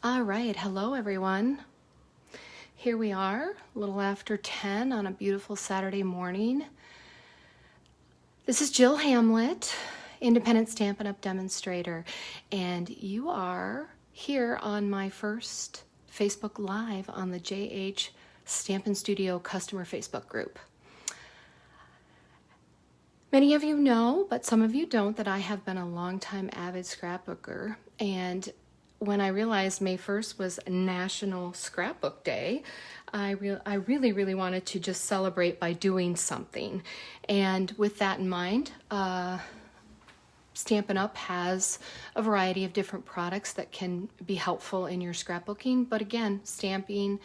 All right, hello everyone. Here we are, a little after 10 on a beautiful Saturday morning. This is Jill Hamlet, independent Stampin' Up! Demonstrator, and you are here on my first Facebook Live on the JH Stampin' Studio customer Facebook group. Many of you know, but some of you don't, that I have been a longtime avid scrapbooker, and when I realized May 1st was National Scrapbook Day, I really wanted to just celebrate by doing something. And with that in mind, Stampin' Up! Has a variety of different products that can be helpful in your scrapbooking, but again, stamping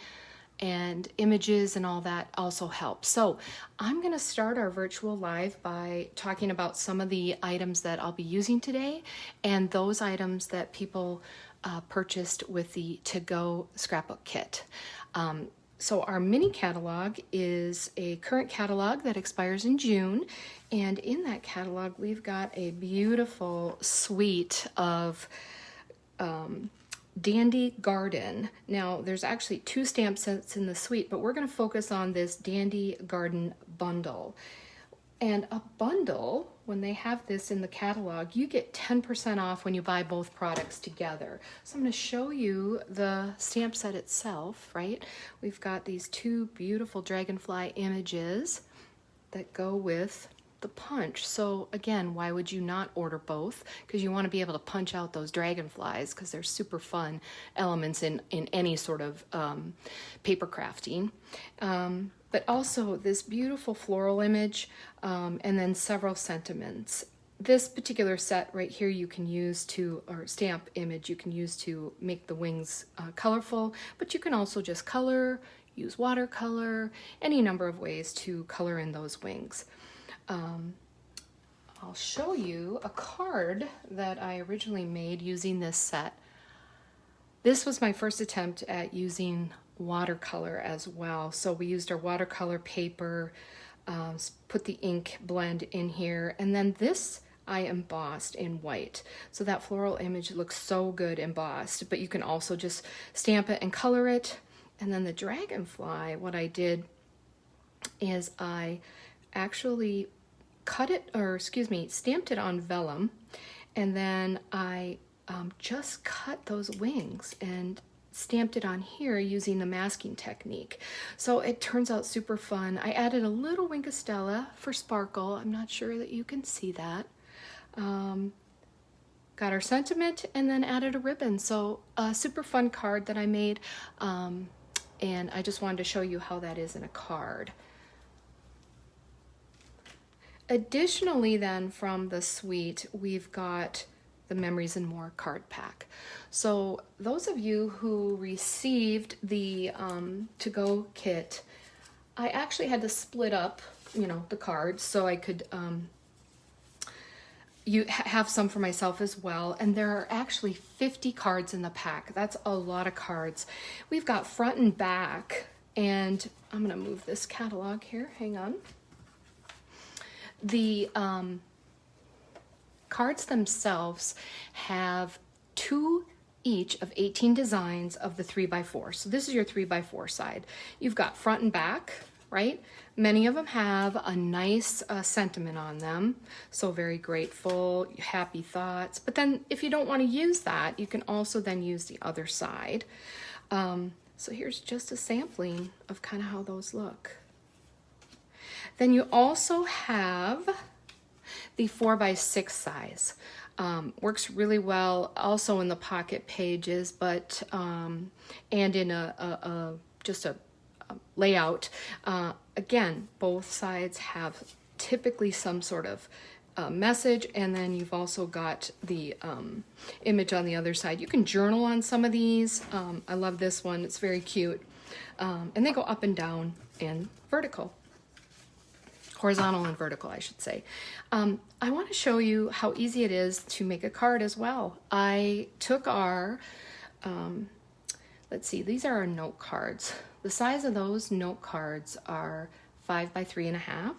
and images and all that also helps. So I'm going to start our virtual live by talking about some of the items that I'll be using today and those items that people purchased with the to-go scrapbook kit. So our mini catalog is a current catalog that expires in June, and in that catalog we've got a beautiful suite of Dandy Garden. Now there's actually 2 stamp sets in the suite, but we're going to focus on this Dandy Garden bundle. And a bundle, when they have this in the catalog, you get 10% off when you buy both products together. So I'm going to show you the stamp set itself, right? We've got these 2 beautiful dragonfly images that go with the punch. So again, why would you not order both? Because you want to be able to punch out those dragonflies because they're super fun elements in any sort of paper crafting. But also this beautiful floral image and then several sentiments. This particular set right here you can use to, or stamp image, you can use to make the wings colorful, but you can also just color, use watercolor, any number of ways to color in those wings. I'll show you a card that I originally made using this set. This was my first attempt at using watercolor as well. So we used our watercolor paper, put the ink blend in here, and then this I embossed in white. So that floral image looks so good embossed, but you can also just stamp it and color it. And then the dragonfly, what I did is I actually stamped it on vellum, and then I just cut those wings and stamped it on here using the masking technique. So it turns out super fun. I added a little wink of Stella for sparkle. I'm not sure that you can see that. Got our sentiment and then added a ribbon. So a super fun card that I made, and I just wanted to show you how that is in a card. Additionally then, from the suite, we've got the Memories and More card pack. So those of you who received the to-go kit, I actually had to split up, the cards so I could have some for myself as well. And there are actually 50 cards in the pack. That's a lot of cards. We've got front and back, and I'm gonna move this catalog here, hang on. The cards themselves have 2 each of 18 designs of the 3x4. So this is your 3x4 side. You've got front and back, right? Many of them have a nice sentiment on them. So very grateful, happy thoughts. But then if you don't want to use that, you can also then use the other side. So here's just a sampling of kind of how those look. Then you also have the 4x6 size. Works really well also in the pocket pages, but and in a layout. Again, both sides have typically some sort of message, and then you've also got the image on the other side. You can journal on some of these. I love this one, it's very cute. And they go up and down and vertical. Horizontal and vertical, I should say. I want to show you how easy it is to make a card as well. I took our, let's see, these are our note cards. The size of those note cards are 5 by 3.5,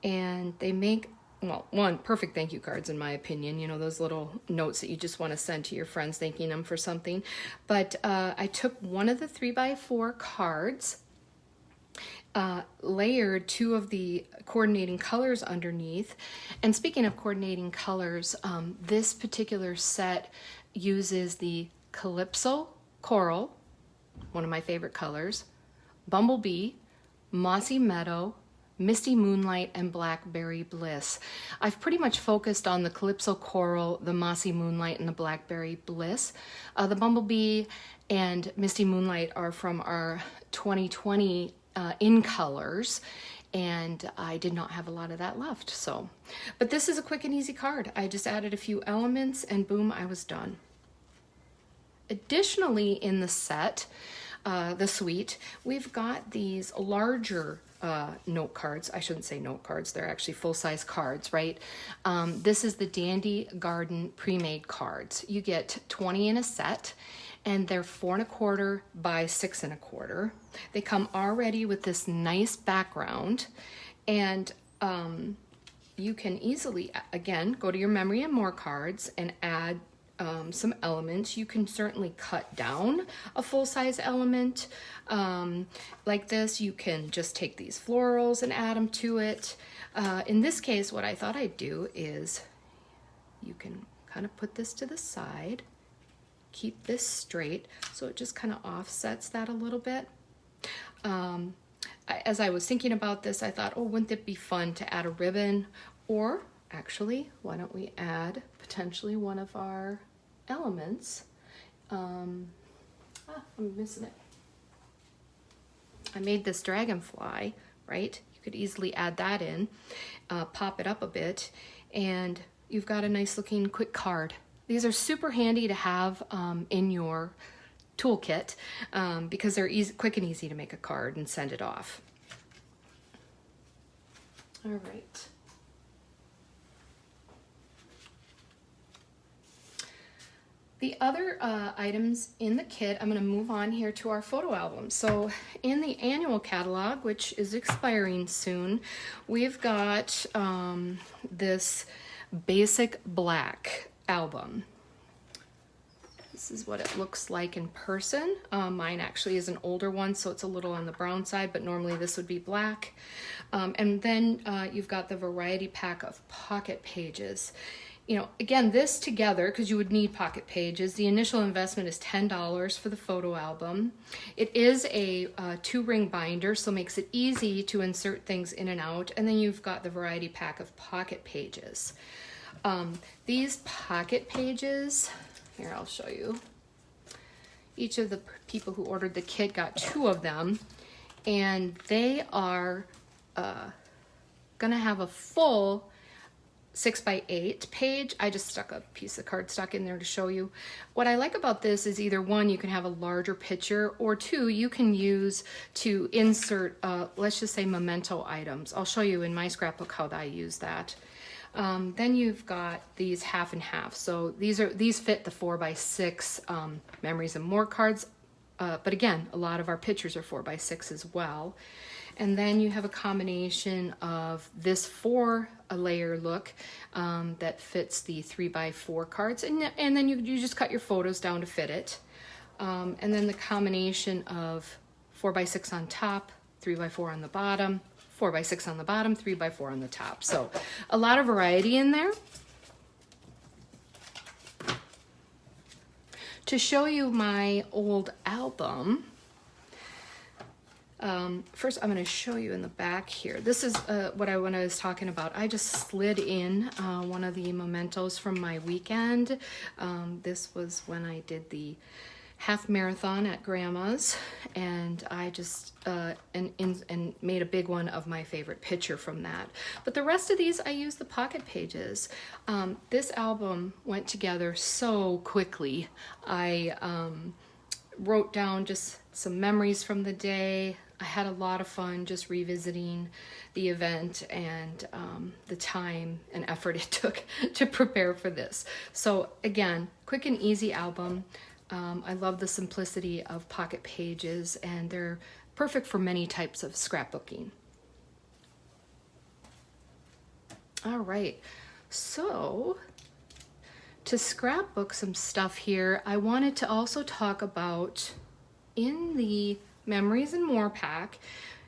and they make well, one, perfect thank you cards in my opinion, you know, those little notes that you just want to send to your friends thanking them for something. But I took one of the 3x4 cards, layered two of the coordinating colors underneath. And speaking of coordinating colors, this particular set uses the Calypso Coral, one of my favorite colors, Bumblebee, Mossy Meadow, Misty Moonlight, and Blackberry Bliss. I've pretty much focused on the Calypso Coral, the Mossy Moonlight, and the Blackberry Bliss. The Bumblebee and Misty Moonlight are from our 2020 in colors, and I did not have a lot of that left. So, but this is a quick and easy card. I just added a few elements and boom, I was done. Additionally, in the set, the suite, we've got these larger note cards. I shouldn't say note cards, they're actually full-size cards, right? This is the Dandy Garden pre-made cards. You get 20 in a set, and they're 4 1/4 by 6 1/4. They come already with this nice background, and you can easily, again, go to your memory and more cards and add some elements. You can certainly cut down a full-size element like this. You can just take these florals and add them to it. In this case, what I thought I'd do is you can kind of put this to the side, keep this straight, so it just kind of offsets that a little bit. As I was thinking about this, I thought, oh, wouldn't it be fun to add a ribbon? Or actually, why don't we add potentially one of our elements? I'm missing it. I made this dragonfly, right? You could easily add that in, pop it up a bit, and you've got a nice looking quick card. These are super handy to have in your toolkit because they're easy, quick and easy to make a card and send it off. All right. The other items in the kit, I'm going to move on here to our photo album. So in the annual catalog, which is expiring soon, we've got this basic black album. This is what it looks like in person. Mine actually is an older one, so it's a little on the brown side, but normally this would be black. And then you've got the variety pack of pocket pages. You know, again, this together, because you would need pocket pages, the initial investment is $10 for the photo album. It is a 2-ring binder, so it makes it easy to insert things in and out. And then you've got the variety pack of pocket pages. These pocket pages, here I'll show you. Each of the people who ordered the kit got 2 of them, and they are gonna have a full 6x8 page. I just stuck a piece of cardstock in there to show you. What I like about this is either 1, you can have a larger picture, or 2, you can use to insert, let's just say memento items. I'll show you in my scrapbook how I use that. Then you've got these half and half. So these fit the 4x6 memories and more cards. But again, a lot of our pictures are 4x6 as well. And then you have a combination of this 4-layer look that fits the 3x4 cards. And then you just cut your photos down to fit it. And then the combination of 4x6 on top, 3x4 on the bottom, 4x6 on the bottom, 3x4 on the top. So a lot of variety in there. To show you my old album, first I'm going to show you in the back here. This is when I was talking about. I just slid in one of the mementos from my weekend. This was when I did the half marathon at Grandma's, and I just and made a big one of my favorite picture from that. But the rest of these, I used the pocket pages. This album went together so quickly. I wrote down just some memories from the day. I had a lot of fun just revisiting the event and the time and effort it took to prepare for this. So again, quick and easy album. I love the simplicity of pocket pages, and they're perfect for many types of scrapbooking. All right, so to scrapbook some stuff here, I wanted to also talk about in the Memories and More pack,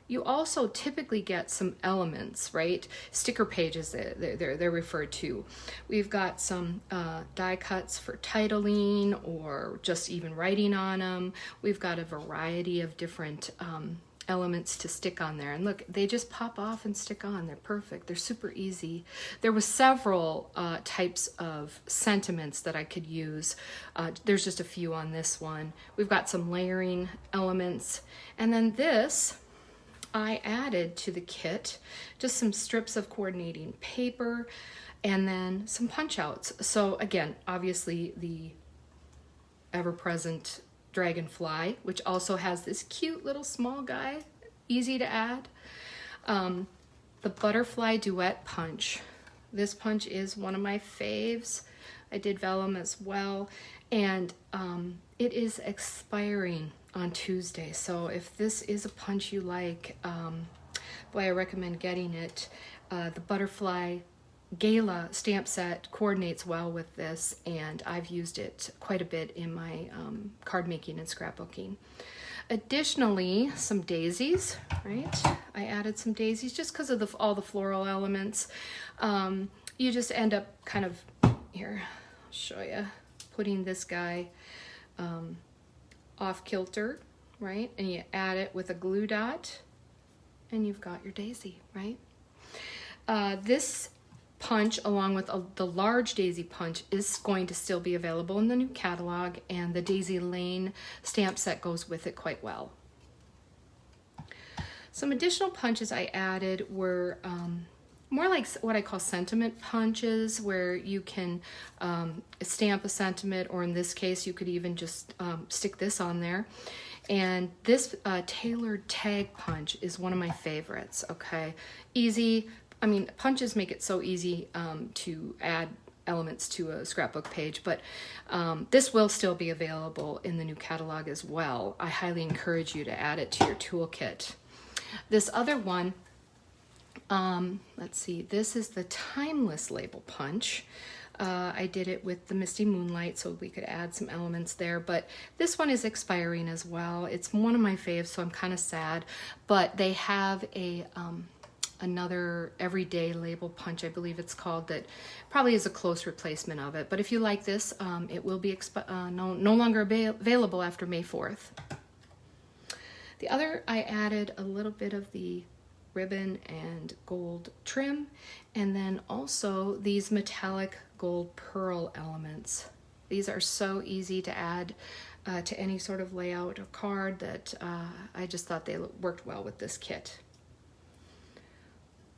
you also typically get some elements, right? Sticker pages, they're referred to. We've got some die cuts for titling or just even writing on them. We've got a variety of different elements to stick on there, and look, they just pop off and stick on. They're perfect. They're super easy. There was several types of sentiments that I could use. There's just a few on this one. We've got some layering elements, and then this I added to the kit just some strips of coordinating paper and then some punch outs. So again, obviously the ever-present dragonfly, which also has this cute little small guy, easy to add. The butterfly duet punch. This punch is one of my faves. I did vellum as well, and it is expiring on Tuesday. So if this is a punch you like, boy, I recommend getting it. The butterfly Gala stamp set coordinates well with this, and I've used it quite a bit in my card making and scrapbooking. Additionally, some daisies, right? I added some daisies just because of all the floral elements. You just end up kind of, here, I'll show you, putting this guy off kilter, right? And you add it with a glue dot, and you've got your daisy, right? This punch, along with the large daisy punch, is going to still be available in the new catalog, and the Daisy Lane stamp set goes with it quite well. Some additional punches I added were more like what I call sentiment punches, where you can stamp a sentiment, or in this case, you could even just stick this on there. And this tailored tag punch is one of my favorites, okay? Easy. I mean, punches make it so easy to add elements to a scrapbook page, but this will still be available in the new catalog as well. I highly encourage you to add it to your toolkit. This other one, let's see, this is the Timeless label punch. I did it with the Misty Moonlight, so we could add some elements there, but this one is expiring as well. It's one of my faves, so I'm kind of sad, but they have a another everyday label punch, I believe it's called, that probably is a close replacement of it. But if you like this, it will be no longer available after May 4th. The other, I added a little bit of the ribbon and gold trim, and then also these metallic gold pearl elements. These are so easy to add to any sort of layout or card that I just thought they worked well with this kit.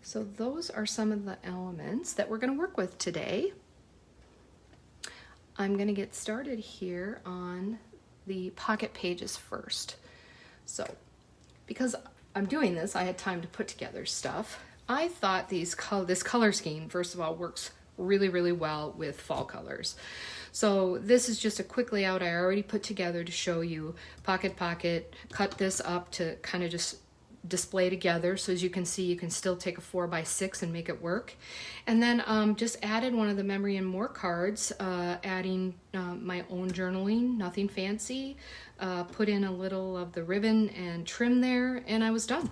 So those are some of the elements that we're going to work with today. I'm going to get started here on the pocket pages first. So because I'm doing this, I had time to put together stuff. I thought this color scheme, first of all, works really, really well with fall colors. So this is just a quick layout I already put together to show you. Pocket, cut this up to kind of just display together, so as you can see, you can still take a 4x6 and make it work. And then just added one of the Memory and More cards, adding my own journaling, nothing fancy, put in a little of the ribbon and trim there, and I was done.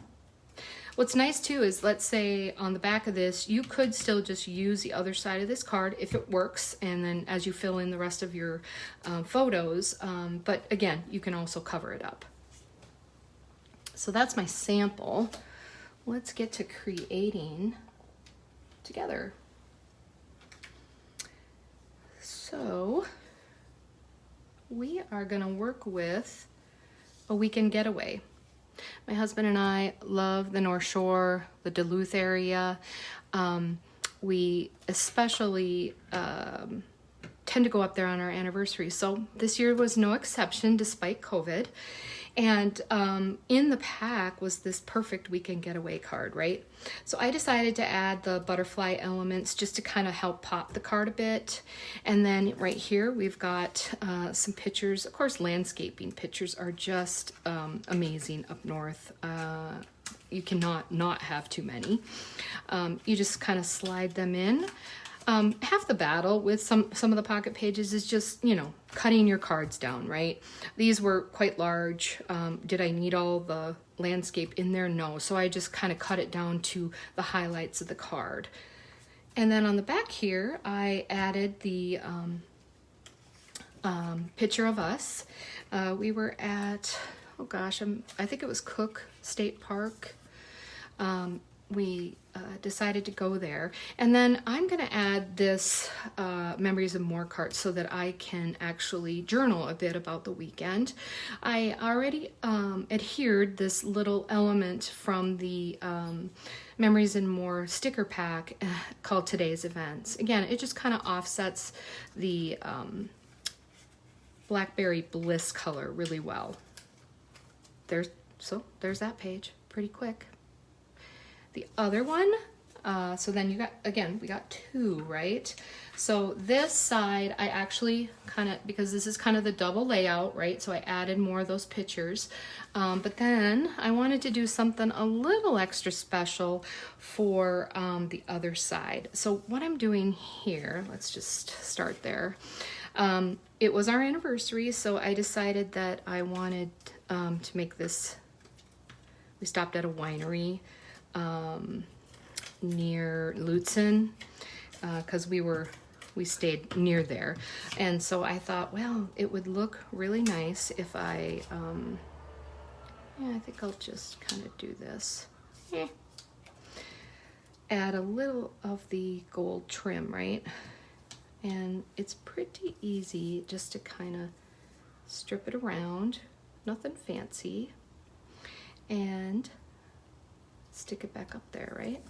What's nice too is, let's say on the back of this, you could still just use the other side of this card if it works, and then as you fill in the rest of your photos, but again, you can also cover it up. So that's my sample. Let's get to creating together. So we are going to work with a weekend getaway. My husband and I love the North Shore, the Duluth area. We especially tend to go up there on our anniversary. So this year was no exception despite COVID. And in the pack was this perfect weekend getaway card, right? So I decided to add the butterfly elements just to kind of help pop the card a bit. And then right here, we've got some pictures. Of course, landscaping pictures are just amazing up north. you cannot not have too many. You just kind of slide them in. Half the battle with some of the pocket pages is just, you know, cutting your cards down, right? These were quite large. Did I need all the landscape in there? No. So I just kind of cut it down to the highlights of the card. And then on the back here, I added the picture of us. We were at, oh gosh, I think it was Cook State Park. We decided to go there, and then I'm going to add this Memories of More card so that I can actually journal a bit about the weekend. I already adhered this little element from the Memories and More sticker pack called Today's Events. Again, it just kind of offsets the Blackberry Bliss color really well. There's that page, pretty quick. The other one, so then you got, again, we got two, right? So this side, I actually kind of, because this is kind of the double layout, right? So I added more of those pictures. But then I wanted to do something a little extra special for the other side. So what I'm doing here, let's just start there. It was our anniversary, so I decided that I wanted to make this, we stopped at a winery near Lutzen, because we stayed near there, and so I thought, well, it would look really nice if I I think I'll just kind of do this. Add a little of the gold trim, right? And it's pretty easy just to kind of strip it around, nothing fancy, and stick it back up there, right?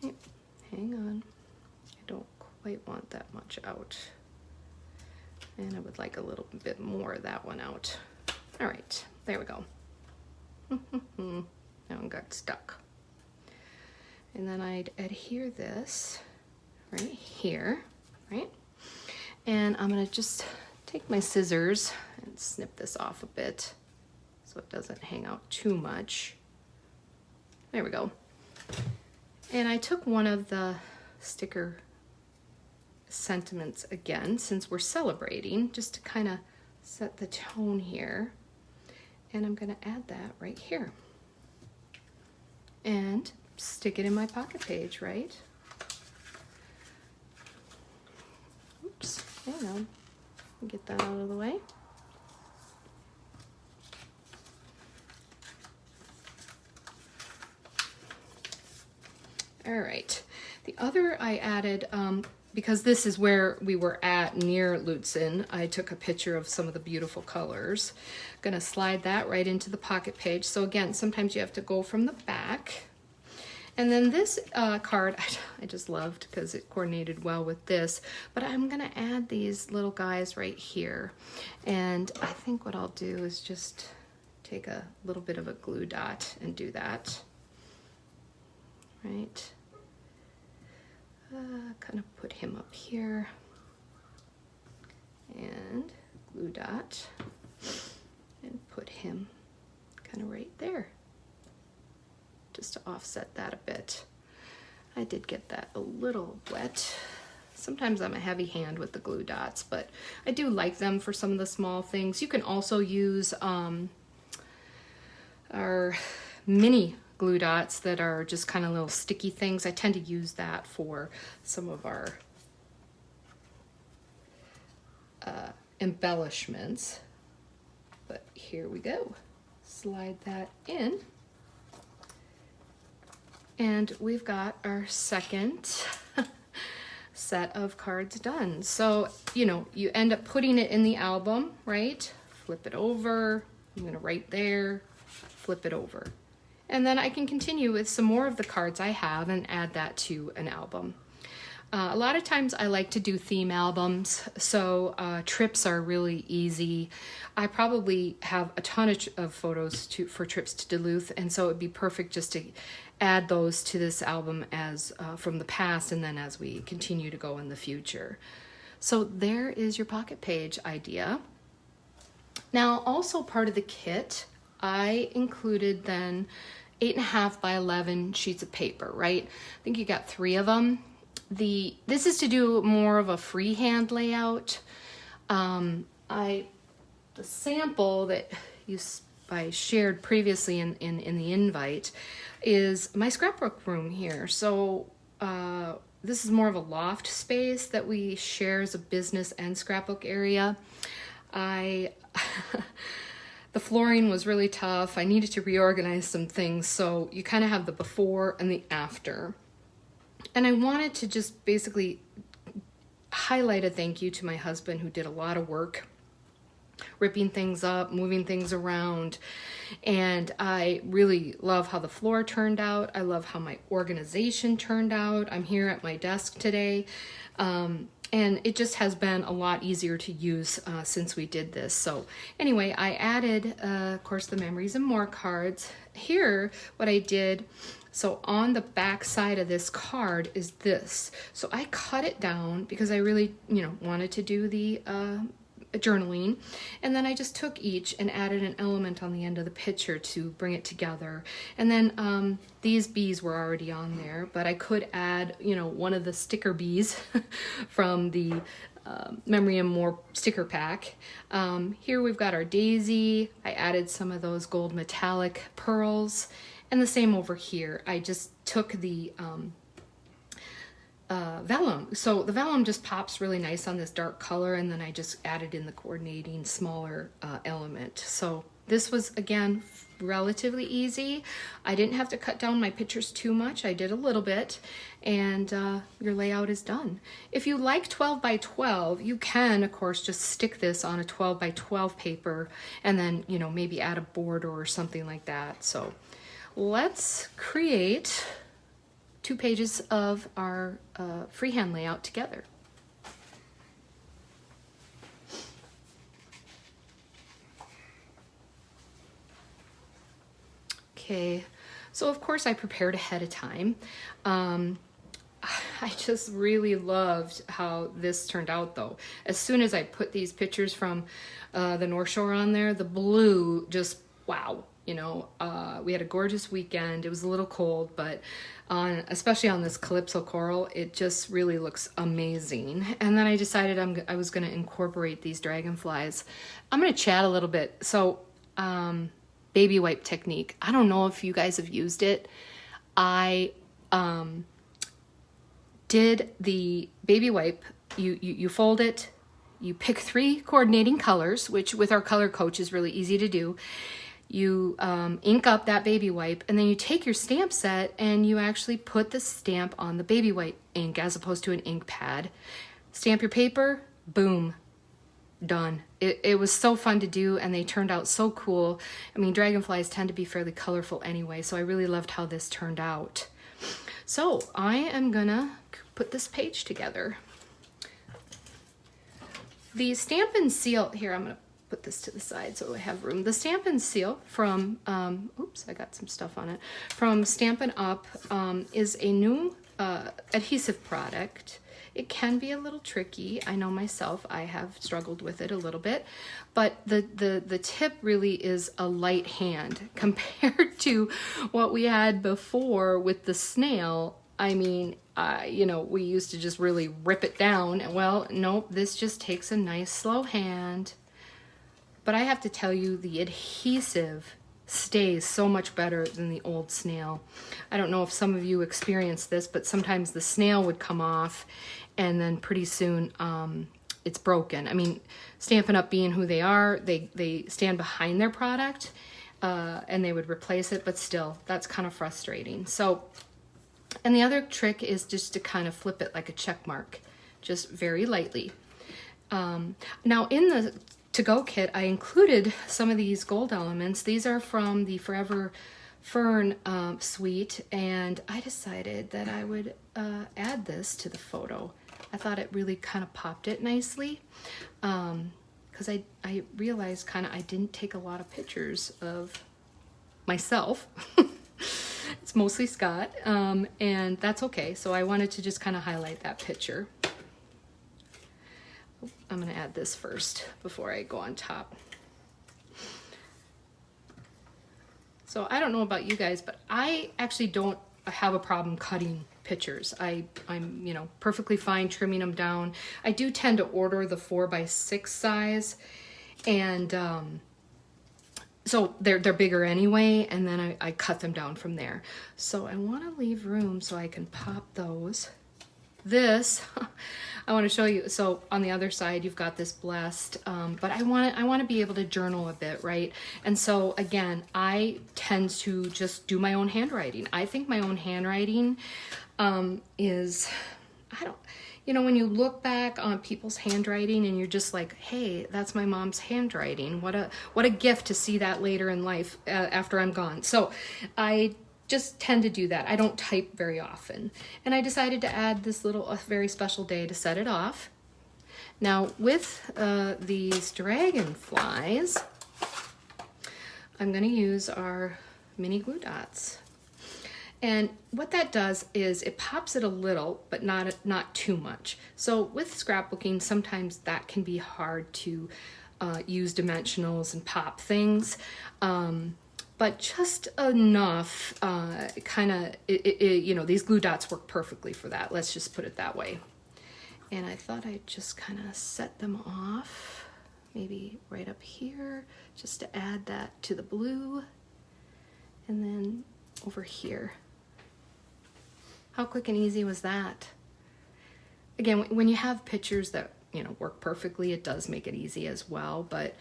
Hey, hang on. I don't quite want that much out. And I would like a little bit more of that one out. All right, there we go. That one got stuck. And then I'd adhere this right here, right? And I'm gonna just take my scissors and snip this off a bit so it doesn't hang out too much. There we go. And I took one of the sticker sentiments again, since we're celebrating, just to kind of set the tone here. And I'm gonna add that right here. And stick it in my pocket page, right? Oops, hang on. Get that out of the way. All right, the other I added, because this is where we were at near Lutzen, I took a picture of some of the beautiful colors. Gonna slide that right into the pocket page. So again, sometimes you have to go from the back. And then this card, I just loved because it coordinated well with this, but I'm gonna add these little guys right here. And I think what I'll do is just take a little bit of a glue dot and do that. Right, kind of put him up here and glue dot and put him kind of right there, just to offset that a bit. I did get that a little wet. Sometimes I'm a heavy hand with the glue dots, but I do like them for some of the small things. You can also use our mini glue dots that are just kind of little sticky things. I tend to use that for some of our embellishments. But here we go. Slide that in. And we've got our second set of cards done. So, you know, you end up putting it in the album, right? Flip it over. I'm gonna write there, flip it over. And then I can continue with some more of the cards I have and add that to an album. A lot of times I like to do theme albums, so trips are really easy. I probably have a ton of photos for trips to Duluth, and so it'd be perfect just to add those to this album as from the past, and then as we continue to go in the future. So there is your pocket page idea. Now, also part of the kit, I included then 8.5 by 11 sheets of paper, right? I think you got 3 of them. This is to do more of a freehand layout. The sample that I shared previously in the invite is my scrapbook room here. So this is more of a loft space that we share as a business and scrapbook area. The flooring was really tough. I needed to reorganize some things, so you kind of have the before and the after. And I wanted to just basically highlight a thank you to my husband, who did a lot of work ripping things up, moving things around. And I really love how the floor turned out. I love how my organization turned out. I'm here at my desk today. And it just has been a lot easier to use since we did this. So anyway, I added, of course, the memories and more cards. Here, what I did, so on the back side of this card is this. So I cut it down because I really, wanted to do the journaling, and then I just took each and added an element on the end of the picture to bring it together. And then these bees were already on there, but I could add one of the sticker bees from the Memory and More sticker pack. Here we've got our daisy. I added some of those gold metallic pearls, and the same over here. I just took the vellum. So the vellum just pops really nice on this dark color, and then I just added in the coordinating smaller element. So this was, again, relatively easy. I didn't have to cut down my pictures too much. I did a little bit, and your layout is done. If you like 12 by 12, you can, of course, just stick this on a 12 by 12 paper, and then, maybe add a border or something like that. So let's create 2 pages of our freehand layout together. Okay, so of course I prepared ahead of time. I just really loved how this turned out though. As soon as I put these pictures from the North Shore on there, the blue just, wow. We had a gorgeous weekend. It was a little cold, but especially on this Calypso coral, it just really looks amazing. And then I decided I was going to incorporate these dragonflies. I'm going to chat a little bit. So, baby wipe technique. I don't know if you guys have used it. I did the baby wipe. You fold it. You pick 3 coordinating colors, which with our color coach is really easy to do. You ink up that baby wipe, and then you take your stamp set and you actually put the stamp on the baby wipe ink as opposed to an ink pad. Stamp your paper, boom, done. It was so fun to do, and they turned out so cool. I mean, dragonflies tend to be fairly colorful anyway, so I really loved how this turned out. So I am gonna put this page together. The Stamp and Seal, here I'm gonna put this to the side so I have room. The Stamp and Seal from, oops, I got some stuff on it, from Stampin' Up! Is a new adhesive product. It can be a little tricky. I know myself, I have struggled with it a little bit, but the tip really is a light hand compared to what we had before with the snail. I mean, we used to just really rip it down. Well, nope, this just takes a nice slow hand. But I have to tell you, the adhesive stays so much better than the old snail. I don't know if some of you experienced this, but sometimes the snail would come off and then pretty soon it's broken. I mean, Stampin' Up! Being who they are, they stand behind their product and they would replace it, but still, that's kind of frustrating. So, and the other trick is just to kind of flip it like a check mark, just very lightly. Now in the to-go kit, I included some of these gold elements. These are from the Forever Fern suite, and I decided that I would add this to the photo. I thought it really kind of popped it nicely, because I realized I didn't take a lot of pictures of myself. It's mostly Scott, and that's okay. So I wanted to just kind of highlight that picture. I'm going to add this first before I go on top. So I don't know about you guys, but I actually don't have a problem cutting pictures. I'm, you know, perfectly fine trimming them down. I do tend to order the 4x6 size, and so they're bigger anyway, and then I cut them down from there. So I want to leave room so I can pop those. This I want to show you. So on the other side you've got this blessed, but I want to be able to journal a bit, right? And so again, I tend to just do my own handwriting. I think my own handwriting is, I don't, you know, when you look back on people's handwriting and you're just like, hey, that's my mom's handwriting. What a gift to see that later in life after I'm gone. So I just tend to do that. I don't type very often. And I decided to add this little, a very special day to set it off. Now with these dragonflies, I'm gonna use our mini glue dots. And what that does is it pops it a little, but not too much. So with scrapbooking, sometimes that can be hard to use dimensionals and pop things. But just enough, you know, these glue dots work perfectly for that. Let's just put it that way. And I thought I'd just kind of set them off, maybe right up here, just to add that to the blue. And then over here. How quick and easy was that? Again, when you have pictures that, you know, work perfectly, it does make it easy as well. But,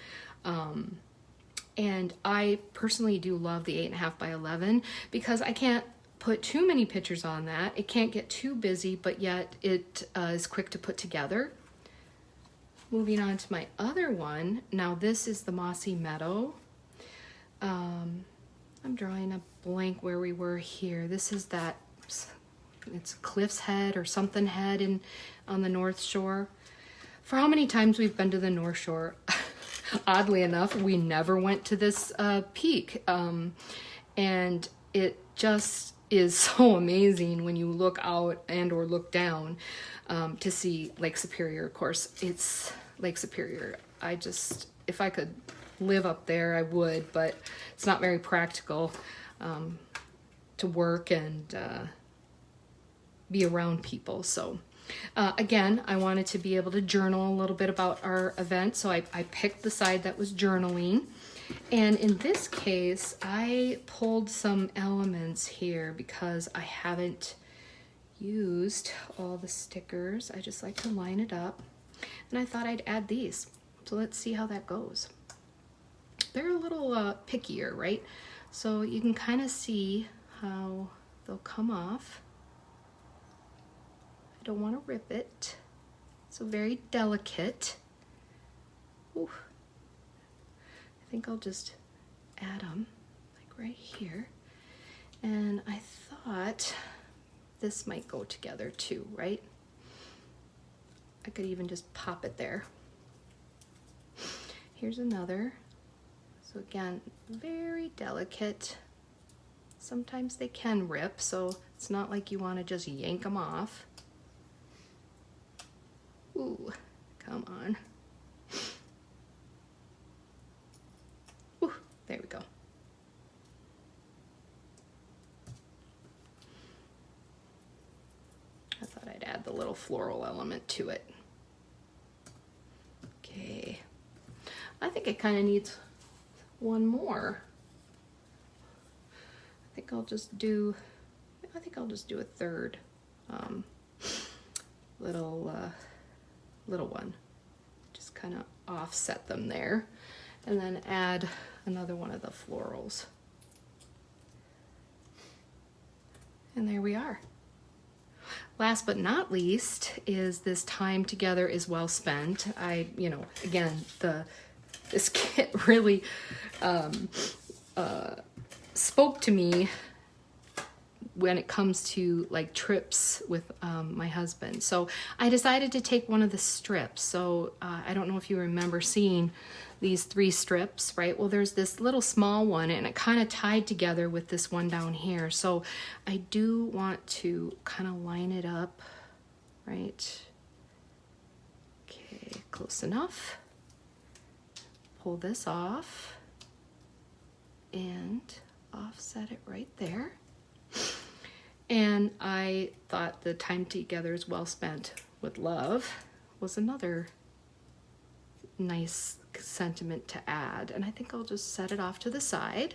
and I personally do love the 8.5 by 11 because I can't put too many pictures on that. It can't get too busy, but yet it is quick to put together. Moving on to my other one. Now this is the Mossy Meadow. I'm drawing a blank where we were here. This is that, it's Cliff's Head or something head on the North Shore. For how many times we've been to the North Shore, oddly enough, we never went to this peak. And it just is so amazing when you look out and or look down to see Lake Superior. Of course, it's Lake Superior. If I could live up there, I would, but it's not very practical to work and be around people. So again, I wanted to be able to journal a little bit about our event, so I picked the side that was journaling. And in this case, I pulled some elements here because I haven't used all the stickers. I just like to line it up. And I thought I'd add these. So let's see how that goes. They're a little pickier, right? So you can kind of see how they'll come off. I don't want to rip it. So very delicate. Ooh. I think I'll just add them like right here. And I thought this might go together too, right? I could even just pop it there. Here's another. So again, very delicate. Sometimes they can rip, so it's not like you want to just yank them off. Ooh, come on. Ooh, there we go. I thought I'd add the little floral element to it. Okay. I think it kind of needs one more. I think I'll just do a third little one. Just kind of offset them there, and then add another one of the florals. And there we are. Last but not least is this time together is well spent. Again, this kit really spoke to me when it comes to like trips with my husband. So I decided to take one of the strips. So I don't know if you remember seeing these 3 strips, right? Well, there's this little small one and it kind of tied together with this one down here. So I do want to kind of line it up, right? Okay, close enough. Pull this off and offset it right there. And I thought the time together is well spent with love was another nice sentiment to add. And I think I'll just set it off to the side.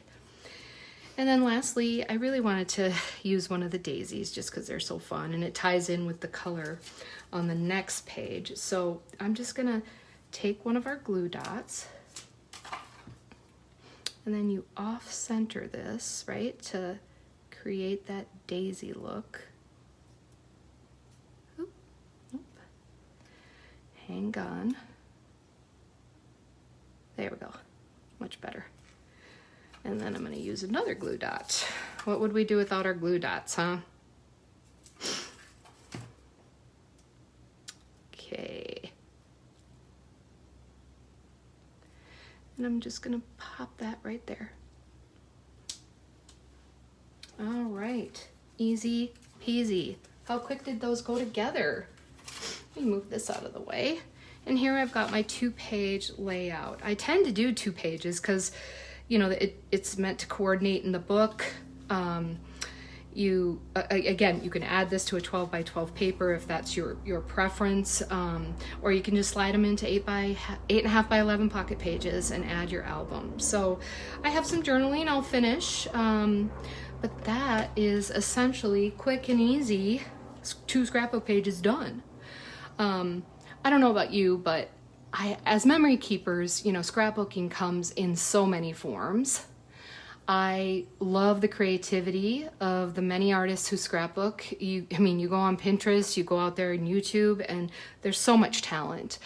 And then lastly, I really wanted to use one of the daisies just because they're so fun, and it ties in with the color on the next page. So I'm just gonna take one of our glue dots, and then you off center this, right, to create that daisy look. Oop, oop. Hang on. There we go, much better. And then I'm going to use another glue dot. What would we do without our glue dots, huh? Okay. And I'm just going to pop that right there. All right, easy peasy. How quick did those go together? Let me move this out of the way. And here I've got my 2-page layout. I tend to do 2 pages because, you know, it's meant to coordinate in the book. Again, you can add this to a 12 by 12 paper if that's your preference, or you can just slide them into 8.5 by 11 pocket pages and add your album. So I have some journaling I'll finish, but that is essentially quick and easy. 2 scrapbook pages done. I don't know about you, but as memory keepers, you know, scrapbooking comes in so many forms. I love the creativity of the many artists who scrapbook. You go on Pinterest, you go out there on YouTube, and there's so much talent,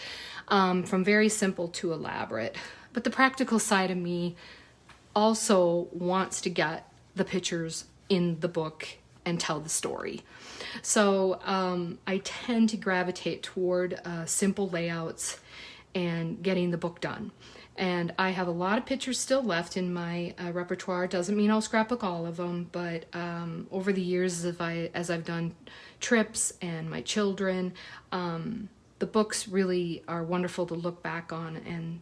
from very simple to elaborate. But the practical side of me also wants to get the pictures in the book and tell the story. So I tend to gravitate toward simple layouts and getting the book done. And I have a lot of pictures still left in my repertoire. Doesn't mean I'll scrapbook all of them, but over the years, as I've done trips and my children, the books really are wonderful to look back on and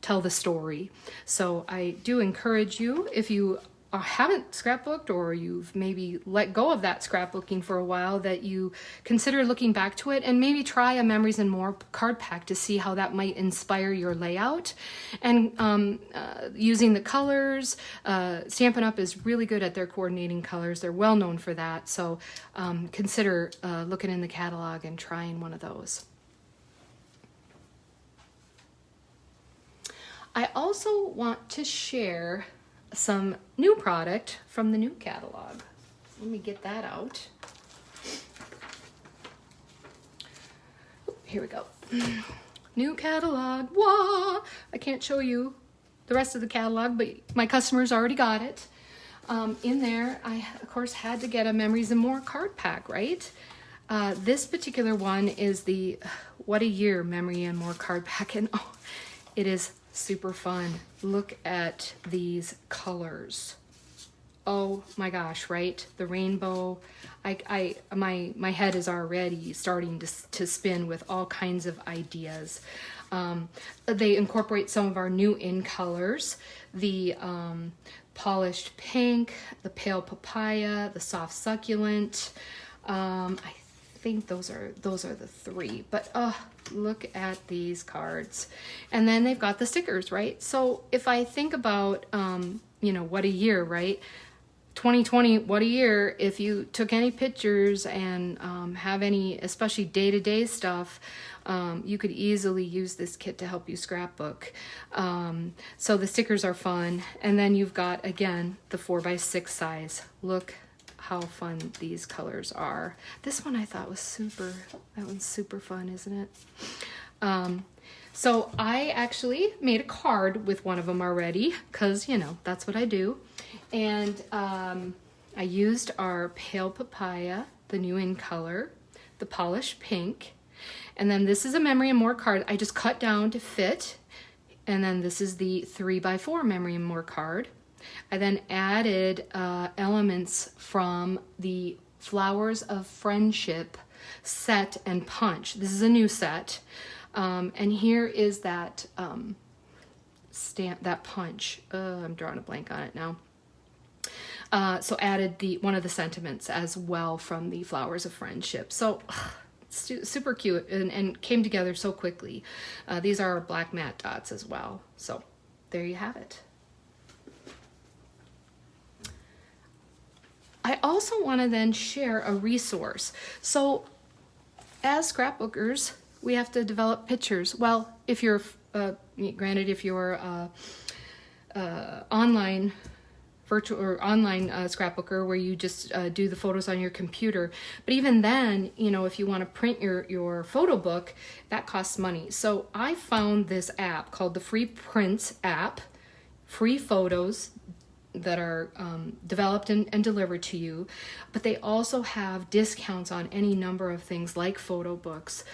tell the story. So I do encourage you, if you haven't scrapbooked or you've maybe let go of that scrapbooking for a while, that you consider looking back to it and maybe try a Memories and More card pack to see how that might inspire your layout. And using the colors, Stampin' Up! Is really good at their coordinating colors. They're well known for that. So consider looking in the catalog and trying one of those. I also want to share some new product from the new catalog. Let me get that out. Here we go. New catalog. Wah! I can't show you the rest of the catalog, but my customers already got it. In there, I, of course, had to get a Memories and More card pack, right? This particular one is the What a Year Memory and More card pack, and oh, it is super fun. Look at these colors. Oh my gosh, right? The rainbow. My head is already starting to spin with all kinds of ideas. They incorporate some of our new in colors, the polished pink, the pale papaya, the soft succulent. I think those are the 3, but look at these cards. And then they've got the stickers, right? So if I think about what a year, right? 2020, what a year. If you took any pictures and have any, especially day-to-day stuff, you could easily use this kit to help you scrapbook. So the stickers are fun. And then you've got, again, the 4x6 size. Look how fun these colors are. This one I thought was that one's super fun, isn't it? So I actually made a card with one of them already, because, that's what I do. And I used our pale papaya, the new in color, the polished pink, and then this is a Memory and More card I just cut down to fit. And then this is the 3x4 Memory and More card. I then added elements from the Flowers of Friendship set and punch. This is a new set. And here is that stamp, that punch. I'm drawing a blank on it now. So added one of the sentiments as well from the Flowers of Friendship. So super cute and came together so quickly. These are black matte dots as well. So there you have it. I also want to then share a resource. So as scrapbookers, we have to develop pictures. Well, if you're, granted, if you're online virtual or online scrapbooker where you just do the photos on your computer. But even then, you know, if you want to print your photo book, that costs money. So I found this app called the Free Prints app, free photos that are developed and delivered to you, but they also have discounts on any number of things like photo books,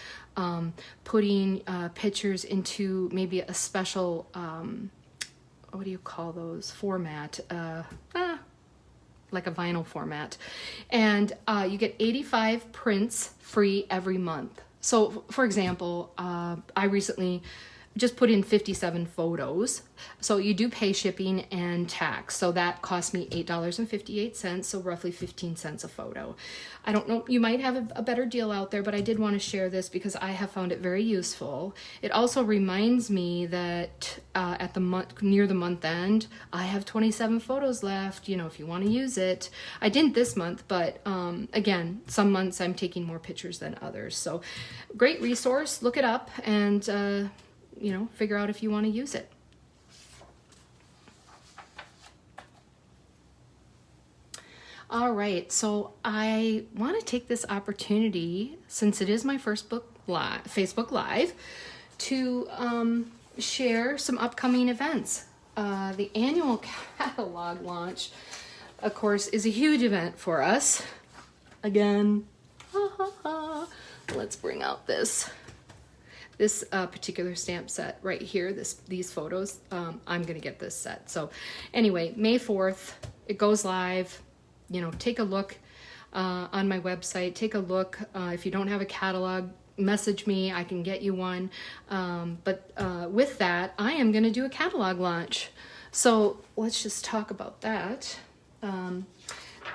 putting pictures into maybe a special what do you call those, format, like a vinyl format, and you get 85 prints free every month. So for example, I recently just put in 57 photos. So you do pay shipping and tax. So that cost me $8.58, so roughly 15 cents a photo. I don't know, you might have a better deal out there, but I did want to share this because I have found it very useful. It also reminds me that at the near the month end, I have 27 photos left, you know, if you want to use it. I didn't this month, but again, some months I'm taking more pictures than others. So great resource, look it up and you know, figure out if you want to use it. All right, so I want to take this opportunity, since it is my first Facebook Live, to share some upcoming events. The annual catalog launch, of course, is a huge event for us. Again, let's bring out this particular stamp set right here, these photos. I'm gonna get this set. So anyway, May 4th, it goes live. You know, take a look on my website, take a look. If you don't have a catalog, message me, I can get you one. But with that, I am gonna do a catalog launch. So let's just talk about that. I'm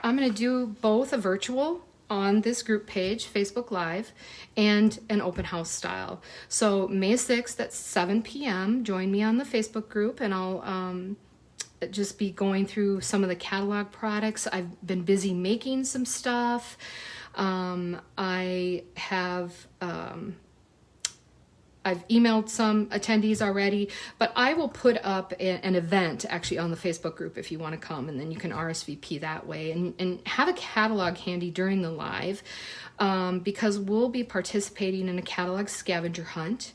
gonna do both a virtual on this group page, Facebook Live, and an open house style. So May 6th at 7 p.m., join me on the Facebook group and I'll just be going through some of the catalog products. I've been busy making some stuff. I have I've emailed some attendees already, but I will put up an event actually on the Facebook group if you want to come, and then you can RSVP that way and have a catalog handy during the live because we'll be participating in a catalog scavenger hunt.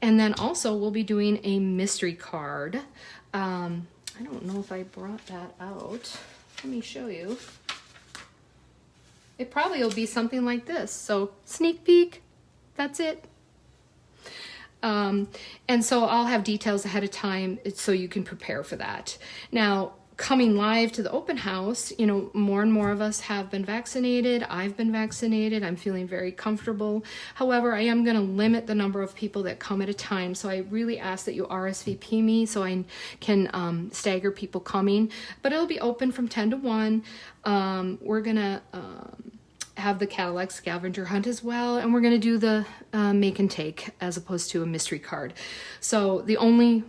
And then also we'll be doing a mystery card. I don't know if I brought that out. Let me show you. It probably will be something like this. So sneak peek, that's it. And so I'll have details ahead of time so you can prepare for that. Now, coming live to the open house, you know, more and more of us have been vaccinated. I've been vaccinated. I'm feeling very comfortable. However, I am going to limit the number of people that come at a time. So I really ask that you RSVP me so I can stagger people coming. But it'll be open from 10 to 1. We're going to have the catalog scavenger hunt as well, and we're going to do the make and take as opposed to a mystery card. So the only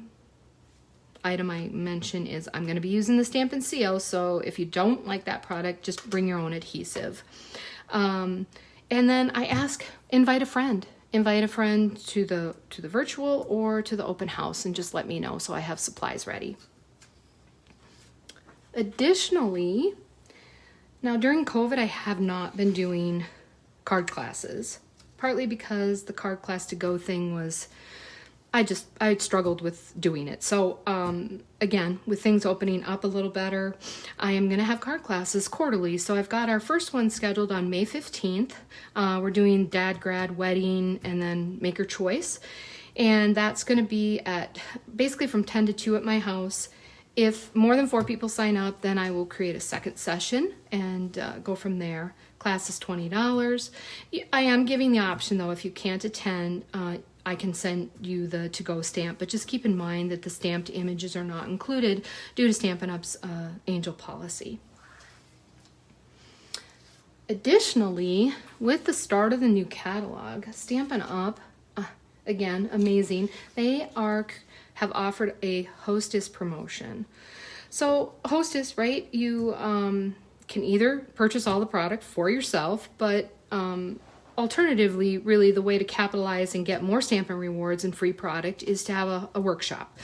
item I mention is I'm going to be using the Stamp and Seal, so if you don't like that product, just bring your own adhesive. And then I ask, invite a friend to the virtual or to the open house, and just let me know so I have supplies ready. Additionally, now during COVID, I have not been doing card classes, partly because the card class to go thing was, I struggled with doing it. So again, with things opening up a little better, I am gonna have card classes quarterly. So I've got our first one scheduled on May 15th. We're doing Dad, Grad, Wedding, and then Maker Choice. And that's gonna be at basically from 10 to 2 at my house. If more than 4 people sign up, then I will create a second session and go from there. Class is $20. I am giving the option though, if you can't attend, I can send you the to-go stamp, but just keep in mind that the stamped images are not included due to Stampin' Up's angel policy. Additionally, with the start of the new catalog, Stampin' Up, again, amazing, they have offered a Hostess promotion. So Hostess, right, you can either purchase all the product for yourself, but alternatively, really the way to capitalize and get more Stampin' Rewards and free product is to have a workshop.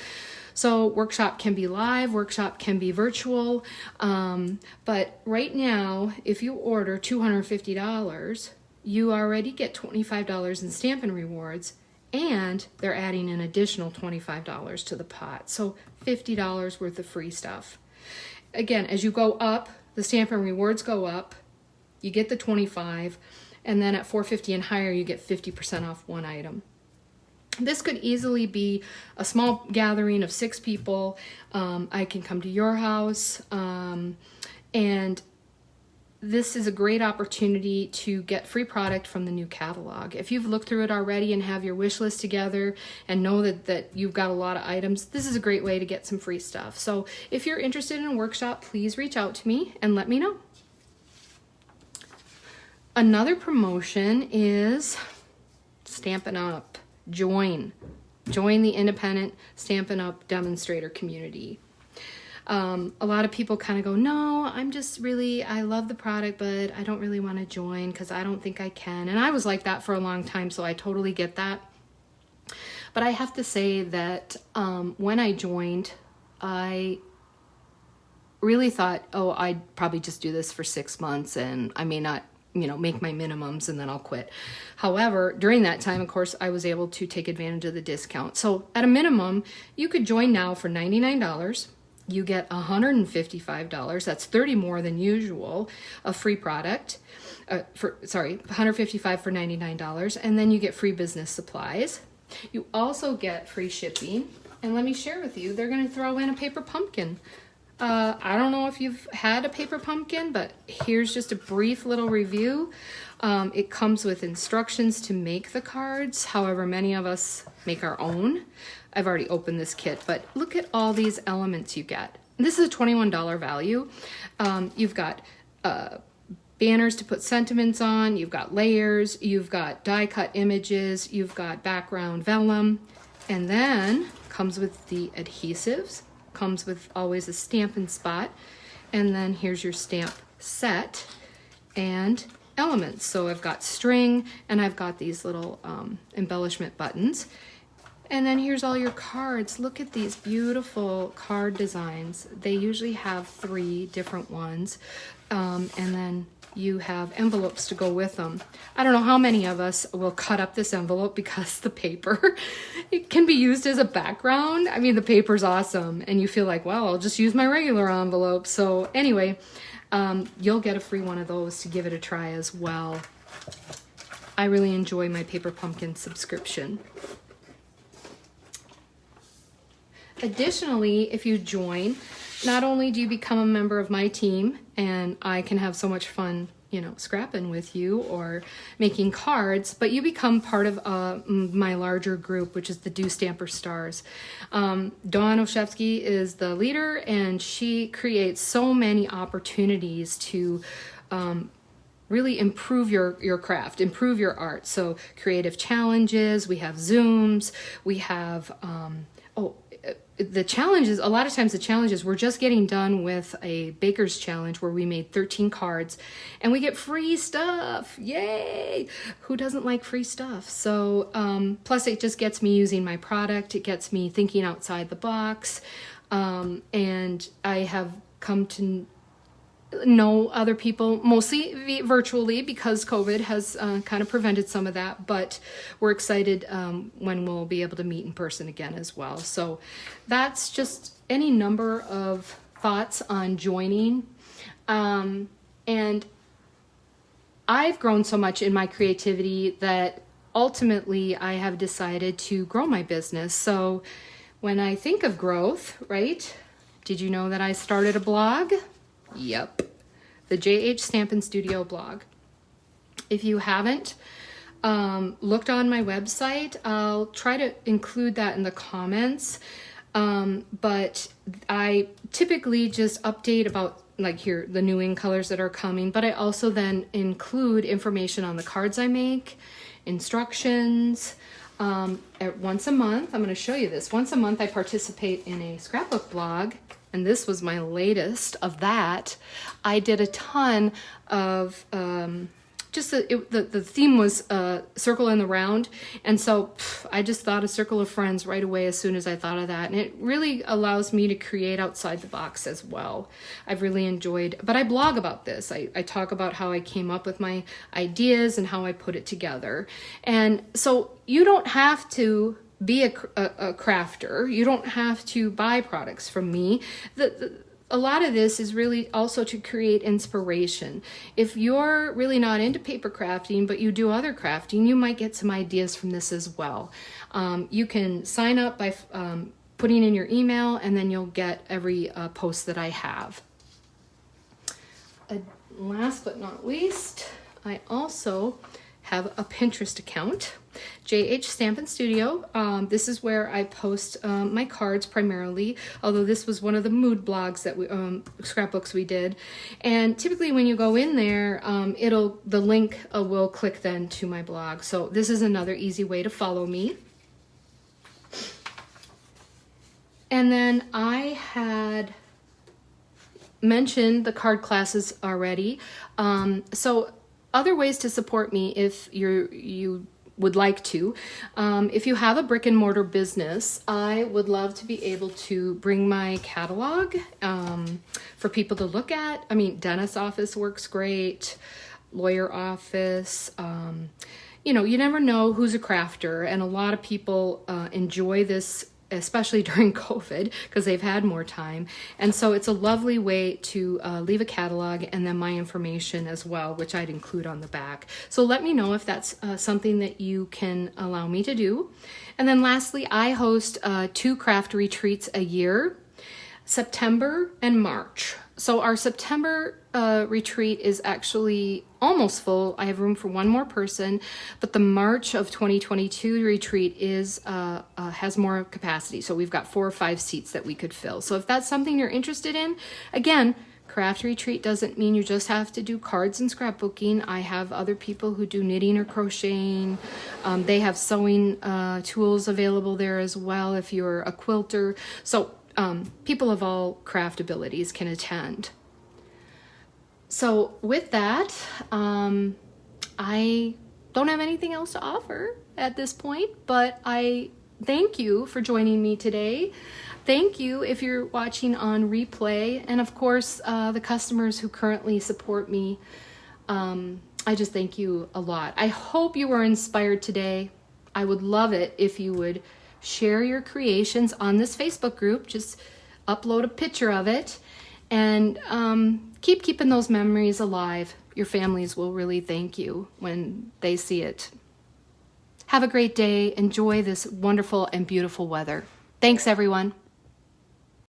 So workshop can be live, workshop can be virtual, but right now, if you order $250, you already get $25 in Stampin' Rewards, and they're adding an additional $25 to the pot. So $50 worth of free stuff. Again, as you go up, the Stampin' Rewards go up, you get the 25, and then at $450 and higher, you get 50% off one item. This could easily be a small gathering of 6 people. I can come to your house, and this is a great opportunity to get free product from the new catalog. If you've looked through it already and have your wish list together and know that you've got a lot of items, this is a great way to get some free stuff. So if you're interested in a workshop, please reach out to me and let me know. Another promotion is Stampin' Up. Join the independent Stampin' Up demonstrator community. A lot of people kind of go, no, I love the product, but I don't really want to join because I don't think I can. And I was like that for a long time, so I totally get that. But I have to say that when I joined, I really thought, oh, I'd probably just do this for 6 months and I may not make my minimums and then I'll quit. However, during that time, of course, I was able to take advantage of the discount. So at a minimum, you could join now for $99. You get $155. That's $30 more than usual of free product. $155 for $99. And then you get free business supplies. You also get free shipping. And let me share with you, they're going to throw in a paper pumpkin. I don't know if you've had a paper pumpkin, but here's just a brief little review. It comes with instructions to make the cards. However, many of us make our own. I've already opened this kit, but look at all these elements you get. This is a $21 value. You've got banners to put sentiments on. You've got layers. You've got die cut images. You've got background vellum. And then comes with the adhesives. Comes with always a Stampin' Spot, and then here's your stamp set and elements. So I've got string and I've got these little embellishment buttons, and then here's all your cards. Look at these beautiful card designs. They usually have 3 different ones, and then you have envelopes to go with them. I don't know how many of us will cut up this envelope because the paper, it can be used as a background. I mean, the paper's awesome and you feel like, well, I'll just use my regular envelope. So anyway, you'll get a free one of those to give it a try as well. I really enjoy my Paper Pumpkin subscription. Additionally, if you join, not only do you become a member of my team and I can have so much fun, scrapping with you or making cards, but you become part of my larger group, which is the Do Stamper Stars. Dawn Olszewski is the leader, and she creates so many opportunities to really improve your craft, improve your art. So creative challenges, we have Zooms, we have, the challenges, a lot of times the challenges, we're just getting done with a baker's challenge where we made 13 cards and we get free stuff. Yay! Who doesn't like free stuff? So, plus it just gets me using my product. It gets me thinking outside the box. And I have come to know other people, mostly virtually because COVID has kind of prevented some of that, but we're excited when we'll be able to meet in person again as well. So that's just any number of thoughts on joining. And I've grown so much in my creativity that ultimately I have decided to grow my business. So when I think of growth, right? Did you know that I started a blog? Yep, the JH Stampin' Studio blog. If you haven't looked on my website, I'll try to include that in the comments. But I typically just update about like here, the new in colors that are coming, but I also then include information on the cards I make, instructions. Once a month, I'm going to show you this. Once a month, I participate in a scrapbook blog, and this was my latest of that. I did a ton of just the theme was circle in the round, and so I just thought a circle of friends right away as soon as I thought of that, and it really allows me to create outside the box as well. I've really enjoyed, but I blog about this. I talk about how I came up with my ideas and how I put it together, and so you don't have to be a crafter. You don't have to buy products from me. A lot of this is really also to create inspiration. If you're really not into paper crafting, but you do other crafting, you might get some ideas from this as well. You can sign up by putting in your email, and then you'll get every post that I have. Last but not least, I also have a Pinterest account, JH Stampin' Studio. This is where I post my cards primarily, although this was one of the mood blogs that we scrapbooks we did. And typically when you go in there, the link will click then to my blog. So this is another easy way to follow me. And then I had mentioned the card classes already. So other ways to support me if you would like to. If you have a brick and mortar business, I would love to be able to bring my catalog for people to look at. I mean, dentist office works great, lawyer office. You know, you never know who's a crafter, and a lot of people enjoy this, especially during COVID, because they've had more time. And so it's a lovely way to leave a catalog and then my information as well, which I'd include on the back. So let me know if that's something that you can allow me to do. And then lastly, I host 2 craft retreats a year, September and March. So our September retreat is actually almost full. I have room for one more person, but the March of 2022 retreat is has more capacity. So we've got 4 or 5 seats that we could fill. So if that's something you're interested in, again, craft retreat doesn't mean you just have to do cards and scrapbooking. I have other people who do knitting or crocheting. They have sewing tools available there as well if you're a quilter. So people of all craft abilities can attend. So with that, I don't have anything else to offer at this point, but I thank you for joining me today. Thank you if you're watching on replay, and of course, the customers who currently support me. I just thank you a lot. I hope you were inspired today. I would love it if you would share your creations on this Facebook group. Just upload a picture of it, and keep keeping those memories alive. Your families will really thank you when they see it. Have a great day. Enjoy this wonderful and beautiful weather. Thanks, everyone.